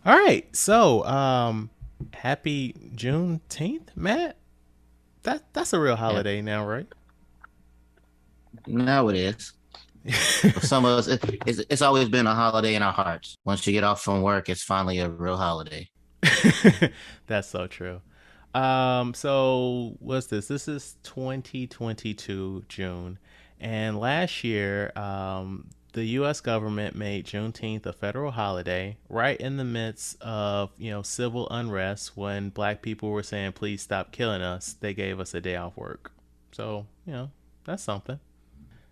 All right. So, happy Juneteenth, Matt. That's a real Yeah, holiday now, right? now it is. For some of us, it's always been a holiday in our hearts. Once you get off from work, it's finally a real holiday. That's so true. So what's this? This is 2022 June, and last year, the U.S. government made Juneteenth a federal holiday right in the midst of civil unrest when Black people were saying, "Please stop killing us." They gave us a day off work, so that's something.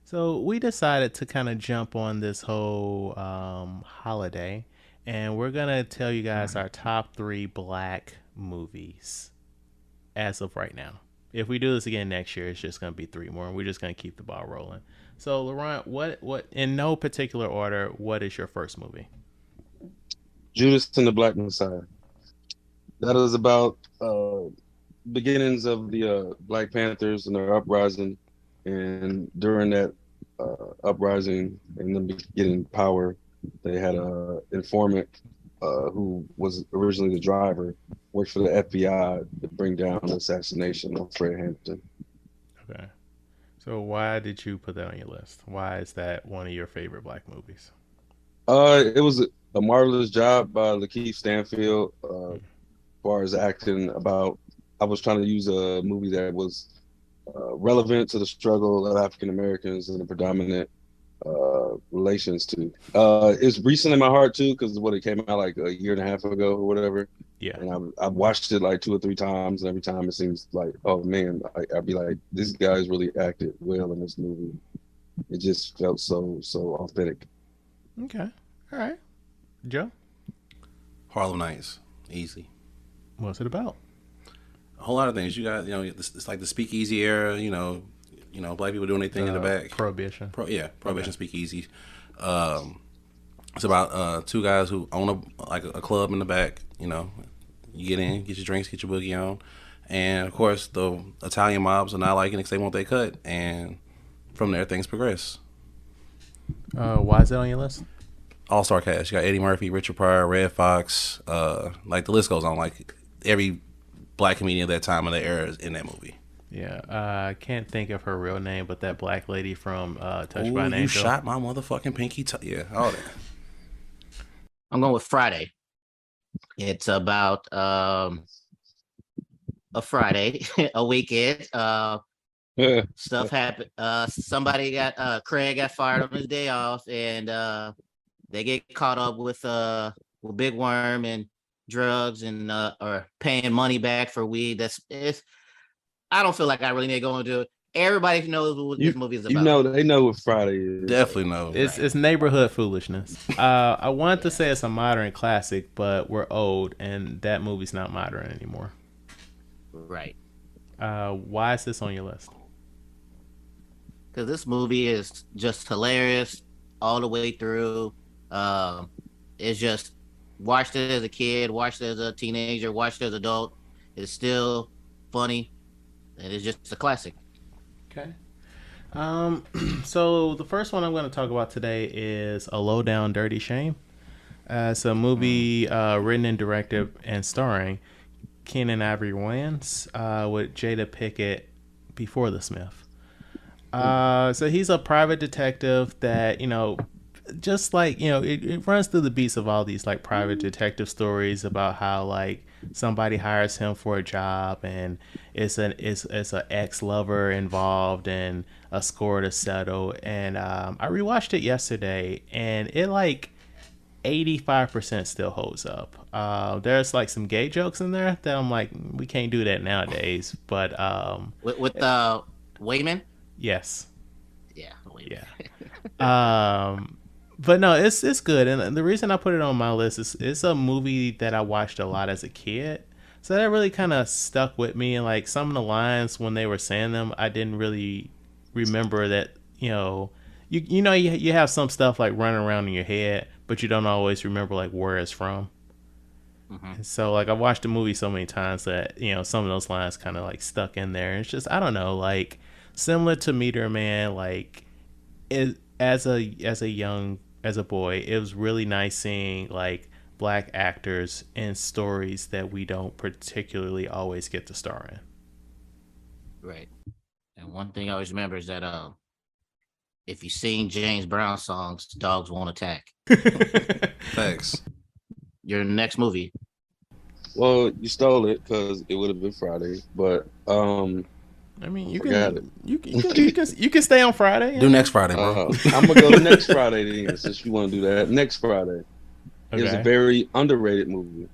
So we decided to kind of jump on this whole holiday, and we're gonna tell you guys our top three Black movies as of right now. If we do this again next year, it's just gonna be three more, and we're just gonna keep the ball rolling. So Laurent, what in no particular order, what is your first movie? Judas and the Black Messiah. That is about beginnings of the Black Panthers and their uprising. And during that uprising and them getting power, they had a informant who was originally the driver, worked for the FBI to bring down the assassination of Fred Hampton. Okay. So why did you put that on your list? Why is that one of your favorite Black movies? It was a marvelous job by Lakeith Stanfield. Far as acting about, I was trying to use a movie that was relevant to the struggle of African Americans and the predominant relations to. It's recent in my heart too, because what it came out like a year and a half ago or whatever. Yeah. And I've watched it like two or three times, and every time it seems like, oh man, I'd be like, this guy's really acted well in this movie. It just felt so authentic. Okay. All right. Joe, Harlem Nights, easy. what's it about? A whole lot of things. You got, it's like the speakeasy era. Black people doing their thing in the back. Prohibition. Prohibition Okay. speakeasy. It's about two guys who own a club in the back. You get in, get your drinks, get your boogie on, and of course the Italian mobs are not liking it because they want their cut, and from there things progress. Why is that on your list? All star cast. You got Eddie Murphy, Richard Pryor, Red Fox. Like the list goes on. Like every black comedian of that time of the era is in that movie. Yeah, I can't think of her real name, but that black lady from Touched by Oh, an you Angel. shot my motherfucking pinky toe. Yeah, all that. I'm going with Friday. It's about a Friday, a weekend. Yeah. Stuff happened. Craig got fired on his day off, and they get caught up with Big Worm and drugs and or paying money back for weed. That's it's. I don't feel like I really need to go into it. Everybody knows what you this movie is you about. know they know what Friday is. Definitely no. It's Right. it's neighborhood foolishness. I wanted to Yeah. say it's a modern classic, but we're old, and that movie's not modern anymore. Right. Why is this on your list? Because this movie is just hilarious all the way through. Um, it's just watched it as a kid, watched it as a teenager, watched it as an adult. It's still funny, and it's just a classic. Okay. So the first one I'm going to talk about today is A Low Down Dirty Shame. It's a Mm. movie written and directed and starring Kenan Ivory Wayans with Jada Pickett before the Smith. So he's a private detective that just like it runs through the beats of all these like private detective stories about how like somebody hires him for a job and it's an ex lover involved and a score to settle. And I rewatched it yesterday and it like 85% still holds up. There's like some gay jokes in there that I'm like, we can't do that nowadays. But With Wayman. yes, Yeah, Wayman. yeah. But no, it's good, and the reason I put it on my list is it's a movie that I watched a lot as a kid, so that really kind of stuck with me. And like some of the lines when they were saying them, I didn't really remember that. You have some stuff like running around in your head, but you don't always remember like where it's from. Hmm. And so like I watched the movie so many times that some of those lines kind of like stuck in there. And it's just I don't know, like similar to Meteor Man, like as a boy, it was really nice seeing like black actors in stories that we don't particularly always get to star Right. And one thing I always remember is that if you sing James Brown songs, dogs won't attack. in. Thanks. Your next movie. Well, you stole it because it would have been Friday, but I mean, you forgot can you can stay on Friday. Do next Friday, bro. I'm gonna go to next Friday then, since you want to do that. Next Friday. It was a Okay. very underrated movie.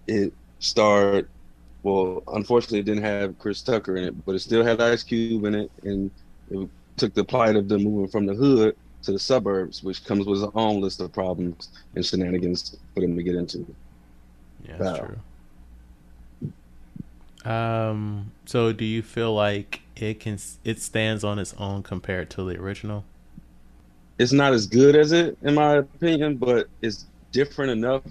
It starred, well, unfortunately, it didn't have Chris Tucker in it, but it still had Ice Cube in it, and it took the plight of them moving from the hood to the suburbs, which comes with its own list of problems and shenanigans for them to get into. Yeah, that's Wow. true. So do you feel like it stands on its own compared to the original? It's not as good as it, in my opinion, but it's different enough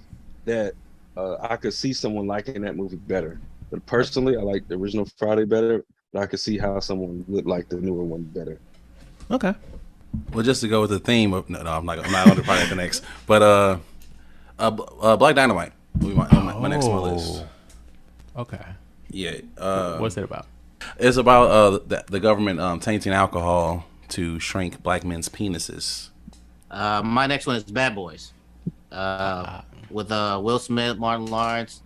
that I could see someone liking that movie better. But personally, I like the original Friday better, but I could see how someone would like the newer one better. Okay. Well, just to go with the theme of I'm not going to probably the next, but Black Dynamite will be my next on my list. Okay. Yeah. What's it about? It's about the government tainting alcohol to shrink black men's penises. My next one is Bad Boys. With Will Smith, Martin Lawrence.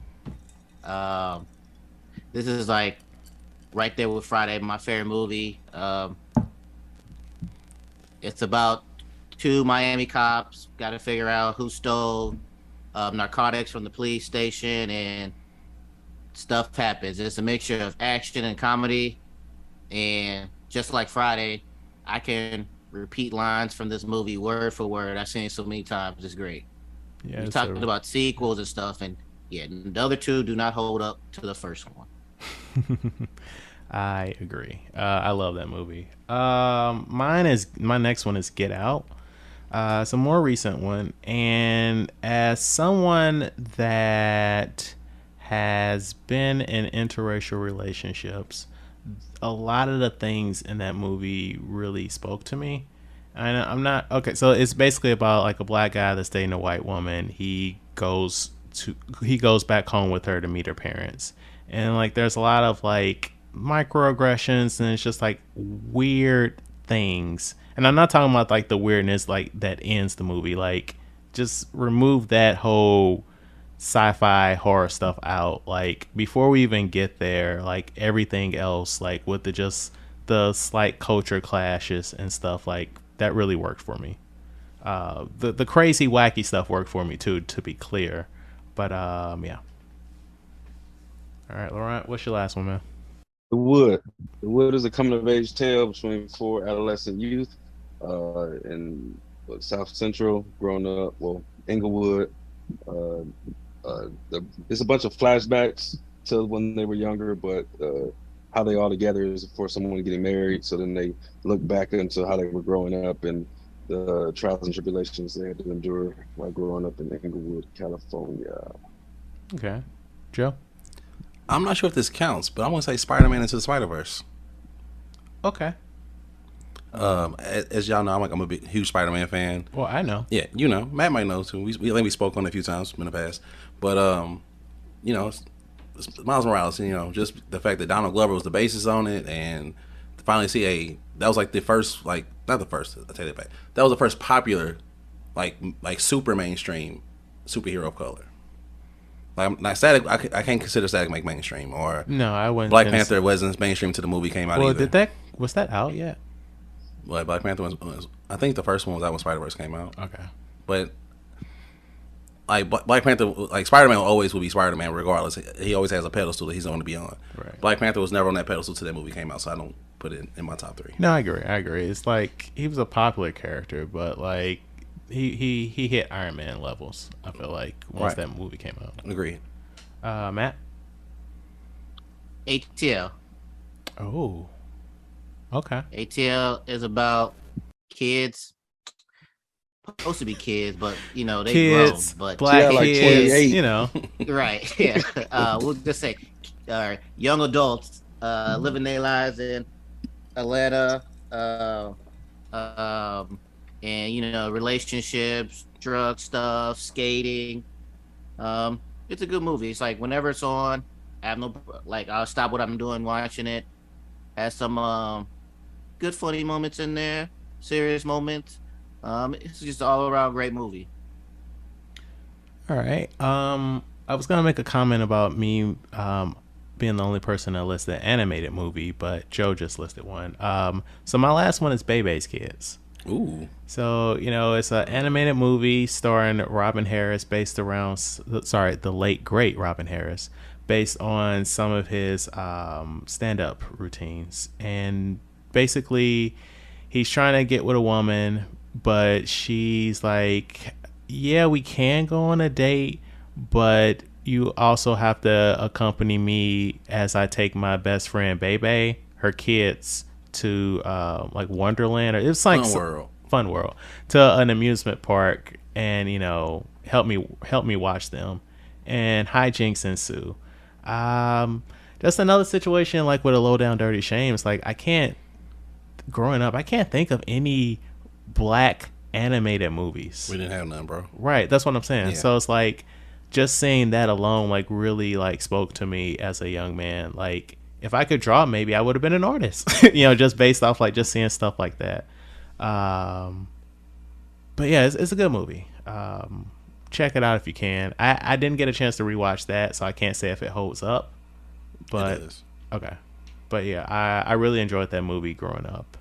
This is like right there with Friday, my favorite movie. It's about two Miami cops got to figure out who stole narcotics from the police station, and stuff happens. It's a mixture of action and comedy, and just like Friday, I can repeat lines from this movie word for word. I've seen it so many times. It's great. Yeah, You're it's talking about sequels and stuff, and yeah, the other two do not hold up to the first one. I agree. I love that movie. My next one is Get Out. It's a more recent one, and as someone that has been in interracial relationships, a lot of the things in that movie really spoke to me. And I'm not okay. So it's basically about like a black guy that's dating a white woman. He goes back home with her to meet her parents, and like there's a lot of like microaggressions, and it's just like weird things. And I'm not talking about like the weirdness like that ends the movie. Like just remove that whole sci-fi horror stuff out. Like before we even get there, like everything else, like with the slight culture clashes and stuff, like that really worked for me. The crazy wacky stuff worked for me too, to be clear. But yeah. All right, Laurent, what's your last one, man? The Wood. The Wood is a coming of age tale between four adolescent youth in South Central, growing up, Inglewood. Uh, it's a bunch of flashbacks to when they were younger, but how they all together is for someone getting married. So then they look back into how they were growing up and the trials and tribulations they had to endure while growing up in Inglewood, California. Okay. Joe? I'm not sure if this counts, but I want to say Spider-Man Into the Spider-Verse. Okay. As y'all know, I'm a big, huge Spider-Man fan. Well, I know. Yeah, you know, Matt might know too. I think we spoke on it a few times in the past, but you know, it's Miles Morales. You know, just the fact that Donald Glover was the basis on it, and to finally see that was like the first, like not the first. I take it back. That was the first popular, like super mainstream superhero of color. Like Static, I can't consider Static like mainstream, or No, I wouldn't. Black Panther wasn't mainstream till the movie came out. Well, either. Was that out yet? Like Black Panther was, I think the first one was out when Spider-Verse came out. Okay. But like Black Panther, like Spider-Man always will be Spider-Man regardless. He always has a pedestal that he's going to be on. Right. Black Panther was never on that pedestal till that movie came out, so I don't put it in my top 3. No, I agree. It's like he was a popular character, but like he hit Iron Man levels. I feel like once that movie came out. Agreed. Matt? ATL. Oh. Okay. ATL is about kids, supposed to be kids, but you know they Kids, grown. But black like kids, 28. you know. right, yeah. We'll just say young adults living their lives in Atlanta, and you know relationships, drug stuff, skating, It's a good movie. It's like whenever it's on, I have no like I'll stop what I'm doing watching it. Has some good funny moments in there, serious moments. It's just all around great movie. All right. I was gonna make a comment about me being the only person that listed an animated movie, but Joe just listed one. So my last one is Bebe's Kids. Ooh. So it's an animated movie starring Robin Harris, based around the late great Robin Harris, based on some of his stand-up routines, and basically he's trying to get with a woman, but she's like, yeah, we can go on a date, but you also have to accompany me as I take my best friend Bebe, her kids, to like Wonderland, or it's like Fun World. Fun World, to an amusement park, and help me watch them, and hijinks ensue. Just another situation like with a low down dirty shame. It's like growing up, I can't think of any black animated movies. We didn't have none, bro. Right, that's what I'm saying. Yeah. So it's like just seeing that alone like really like spoke to me as a young man. Like if I could draw, maybe I would have been an artist. Just based off like just seeing stuff like that. Um, but yeah, it's a good movie. Check it out if you can. I didn't get a chance to rewatch that, so I can't say if it holds up. But It is. okay, but yeah, I really enjoyed that movie growing up.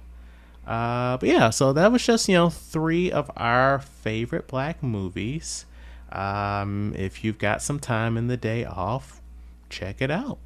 But yeah, so that was just three of our favorite black movies. If you've got some time in the day off, check it out.